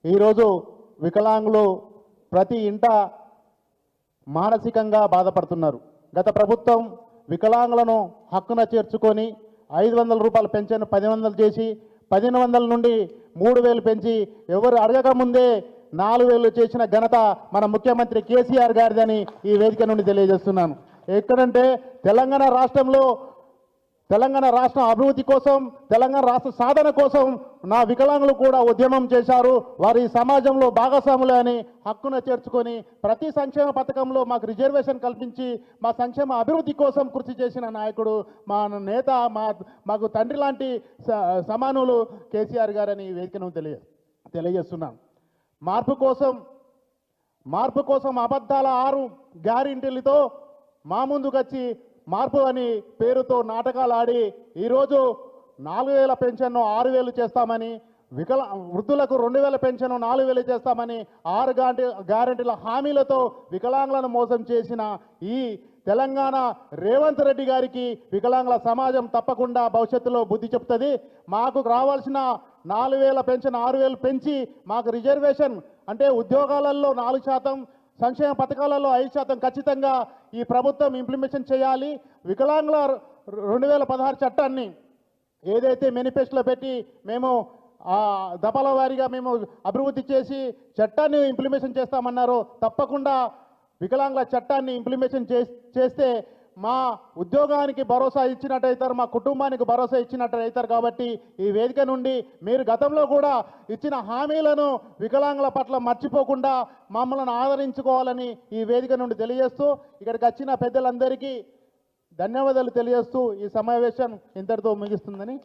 ఈరోజు వికలాంగులు ప్రతి ఇంట మానసికంగా బాధపడుతున్నారు. గత ప్రభుత్వం వికలాంగులను హక్కున చేర్చుకొని 500 రూపాయల పెన్షన్ 1000 చేసి 1500 నుండి 3000 పెంచి ఎవరు అడగకముందే 4000 చేసిన ఘనత మన ముఖ్యమంత్రి కేసీఆర్ గారిదని ఈ వేదిక నుండి తెలియజేస్తున్నాను. ఎక్కడంటే తెలంగాణ రాష్ట్రం అభివృద్ధి కోసం, తెలంగాణ రాష్ట్ర సాధన కోసం నా వికలాంగులు కూడా ఉద్యమం చేశారు. వారి సమాజంలో భాగస్వాములు అని హక్కున చేర్చుకొని ప్రతి సంక్షేమ పథకంలో మాకు రిజర్వేషన్ కల్పించి మా సంక్షేమ అభివృద్ధి కోసం కృషి చేసిన నాయకుడు మా నేత, మాకు తండ్రి లాంటి సమానులు కేసీఆర్ గారని ఈ వేదికను తెలియజేస్తున్నాను. మార్పు కోసం అబద్ధాల 6 గ్యారెంటీలతో మా ముందుకొచ్చి మార్పు అని పేరుతో నాటకాలు ఆడి ఈరోజు 4000 పెన్షన్ను 6000 చేస్తామని, వృద్ధులకు 2000 పెన్షన్ 4000 చేస్తామని 6 గ్యారెంటీల హామీలతో వికలాంగులను మోసం చేసిన ఈ తెలంగాణ రేవంత్ రెడ్డి గారికి వికలాంగుల సమాజం తప్పకుండా భవిష్యత్తులో బుద్ధి చెప్తుంది. మాకు రావాల్సిన 4000 పెన్షన్ 6000 పెంచి మాకు రిజర్వేషన్ అంటే ఉద్యోగాలలో 4%, సంక్షేమ పథకాలలో 5% ఖచ్చితంగా ఈ ప్రభుత్వం ఇంప్లిమెంటేషన్ చేయాలి. వికలాంగుల 2016 చట్టాన్ని ఏదైతే మేనిఫెస్టోలో పెట్టి మేము దఫల వారీగా మేము అభివృద్ధి చేసి చట్టాన్ని ఇంప్లిమెంటేషన్ చేస్తామన్నారో తప్పకుండా వికలాంగుల చట్టాన్ని ఇంప్లిమెంటేషన్ చేస్తే మా ఉద్యోగానికి భరోసా ఇచ్చినట్టయితారు, మా కుటుంబానికి భరోసా ఇచ్చినట్టయితారు. కాబట్టి ఈ వేదిక నుండి మీరు గతంలో కూడా ఇచ్చిన హామీలను వికలాంగుల పట్ల మర్చిపోకుండా మమ్మల్ని ఆదరించుకోవాలని ఈ వేదిక నుండి తెలియజేస్తూ ఇక్కడికి వచ్చిన పెద్దలందరికీ ధన్యవాదాలు తెలియజేస్తూ ఈ సమావేశం ఇంతటితో ముగిస్తుందని